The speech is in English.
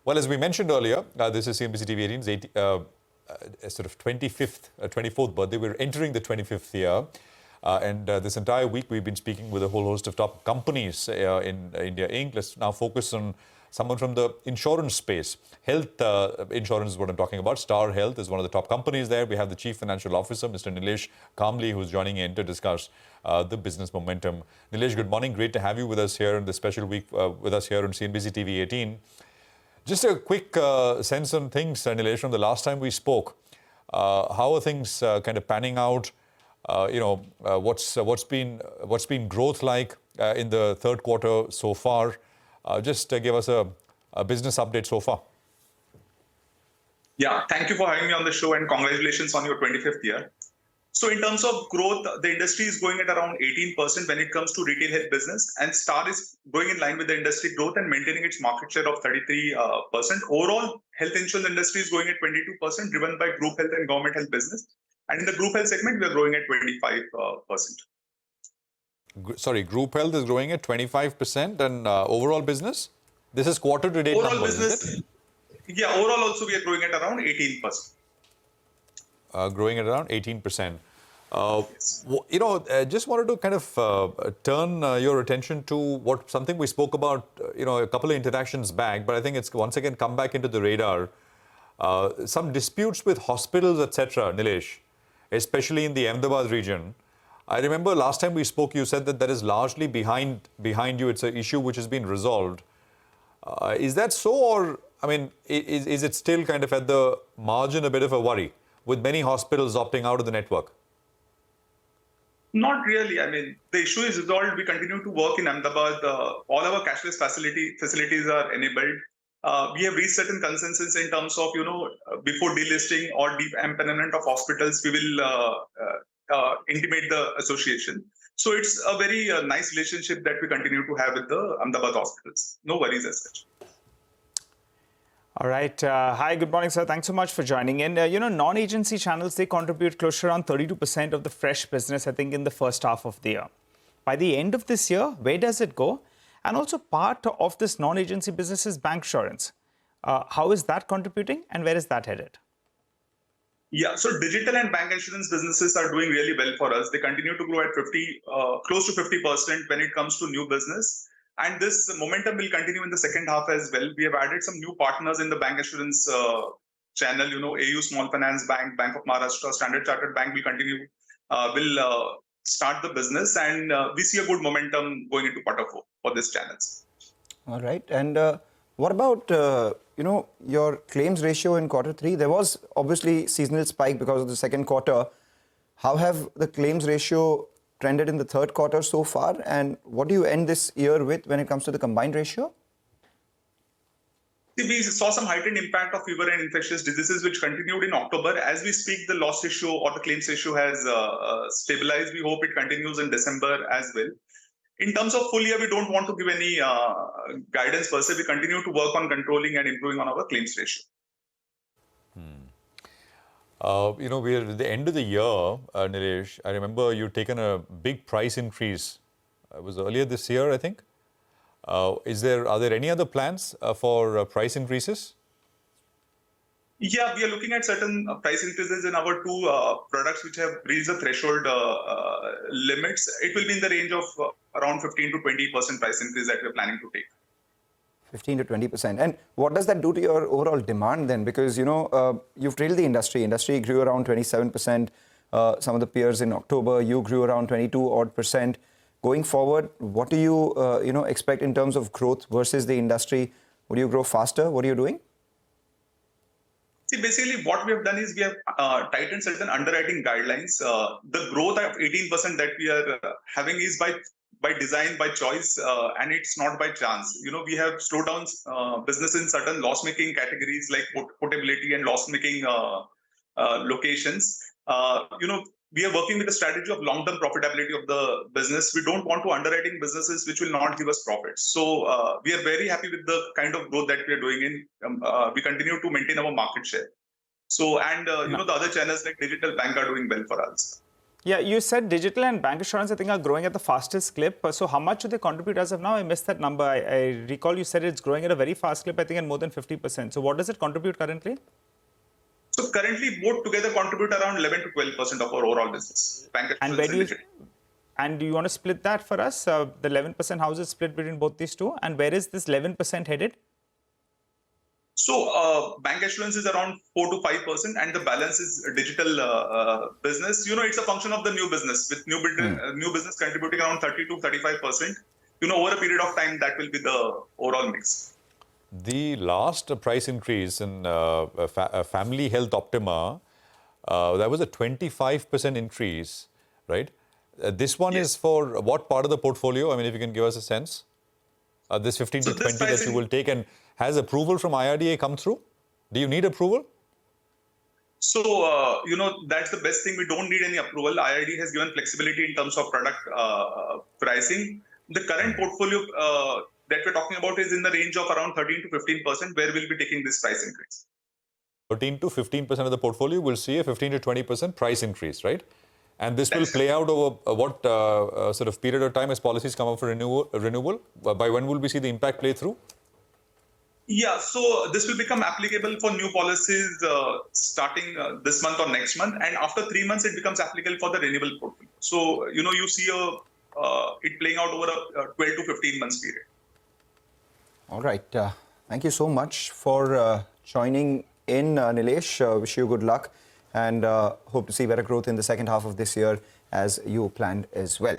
Well, as we mentioned earlier, this is CNBC TV 18's sort of 25th, 24th birthday. We're entering the 25th year. And this entire week, we've been speaking with a whole host of top companies in India Inc. Let's now focus on someone from the insurance space. Health insurance is what I'm talking about. Star Health is one of the top companies there. We have the Chief Financial Officer, Mr. Nilesh Kambli, who's joining in to discuss the business momentum. Nilesh, good morning. Great to have you with us here in this special week with us here on CNBC TV 18. Just a quick sense on things, Nilesh, from the last time we spoke. How are things kind of panning out? What's been growth like in the third quarter so far? Just give us a business update so far. Yeah, thank you for having me on the show and congratulations on your 25th year. So in terms of growth, the industry is growing at around 18% when it comes to retail health business, and Star is going in line with the industry growth and maintaining its market share of 33%. Overall, health insurance industry is growing at 22%, driven by group health and government health business. And in the group health segment, we are growing at 25%. Sorry, group health is growing at 25%, and overall business? This is quarter-to-date numbers, business, is it? Yeah, overall also we are growing at around 18%. Growing at around 18%. Yes. Just wanted to kind of turn your attention to something we spoke about, a couple of interactions back, but I think it's once again come back into the radar. Some disputes with hospitals, etc., Nilesh, especially in the Ahmedabad region. I remember last time we spoke, you said that is largely behind you. It's an issue which has been resolved. Is that so, or I mean, is it still kind of at the margin a bit of a worry with many hospitals opting out of the network? Not really. I mean, the issue is resolved. We continue to work in Ahmedabad. All our cashless facilities are enabled. We have reached certain consensus in terms of, before delisting or de-empanelment of hospitals, we will intimate the association. So it's a very nice relationship that we continue to have with the Ahmedabad hospitals. No worries as such. All right. Hi, good morning, sir. Thanks so much for joining in. Non-agency channels, they contribute close to around 32% of the fresh business, I think, in the first half of the year. By the end of this year, where does it go? And also part of this non-agency business is bank insurance. How is that contributing and where is that headed? Yeah, so digital and bank insurance businesses are doing really well for us. They continue to grow at close to 50% when it comes to new business. And this momentum will continue in the second half as well. We have added some new partners in the bank insurance channel. AU Small Finance Bank, Bank of Maharashtra, Standard Chartered Bank will continue, will start the business. And we see a good momentum going into quarter four for these channels. All right. And what about, your claims ratio in quarter three? There was obviously seasonal spike because of the second quarter. How have the claims ratio trended in the third quarter so far? And what do you end this year with when it comes to the combined ratio? We saw some heightened impact of fever and infectious diseases, which continued in October. As we speak, the loss ratio or the claims ratio has stabilized. We hope it continues in December as well. In terms of full year, we don't want to give any guidance per se. We continue to work on controlling and improving on our claims ratio. We're at the end of the year, Nilesh. I remember you'd taken a big price increase. It was earlier this year, I think. Are there any other plans for price increases? Yeah, we are looking at certain price increases in our two products which have reached the threshold limits. It will be in the range of around 15 to 20% price increase that we're planning to take. 15 to 20%. And what does that do to your overall demand then? Because, you've trailed the industry. Industry grew around 27%. Some of the peers in October, you grew around 22% odd. Going forward, what do you, expect in terms of growth versus the industry? Would you grow faster? What are you doing? See, basically what we have done is we have tightened certain underwriting guidelines. The growth of 18% that we are having is by design, by choice, and it's not by chance. We have slowed down business in certain loss-making categories like portability and loss-making locations. We are working with the strategy of long-term profitability of the business. We don't want to underwriting businesses which will not give us profits. So we are very happy with the kind of growth that we are doing in. We continue to maintain our market share. So, and the other channels like digital bank are doing well for us. Yeah, you said digital and bancassurance, I think, are growing at the fastest clip. So how much do they contribute as of now? I missed that number. I recall you said it's growing at a very fast clip, I think, at more than 50%. So what does it contribute currently? So currently, both together contribute around 11 to 12% of our overall business. And where do you, and do you want to split that for us? The 11%, how is it split between both these two? And where is this 11% headed? So bank assurance is around 4 to 5%, and the balance is digital business. It's a function of the new business, with new business contributing around 30 to 35%. Over a period of time, that will be the overall mix. The last price increase in Family Health Optima, that was a 25% increase, right? This one is for what part of the portfolio? I mean, if you can give us a sense. This 15 to 20 that you will take, and has approval from IRDA come through? Do you need approval? So, that's the best thing. We don't need any approval. IRDA has given flexibility in terms of product pricing. The current portfolio that we're talking about is in the range of around 13 to 15%, where we'll be taking this price increase. 13 to 15% of the portfolio will see a 15 to 20% price increase, right? And this will play out over what sort of period of time as policies come up for renewal? By when will we see the impact play through? Yeah, so this will become applicable for new policies starting this month or next month. And after 3 months, it becomes applicable for the renewal portfolio. So, you see it playing out over a 12 to 15 months period. All right. Thank you so much for joining in, Nilesh. Wish you good luck and hope to see better growth in the second half of this year as you planned as well.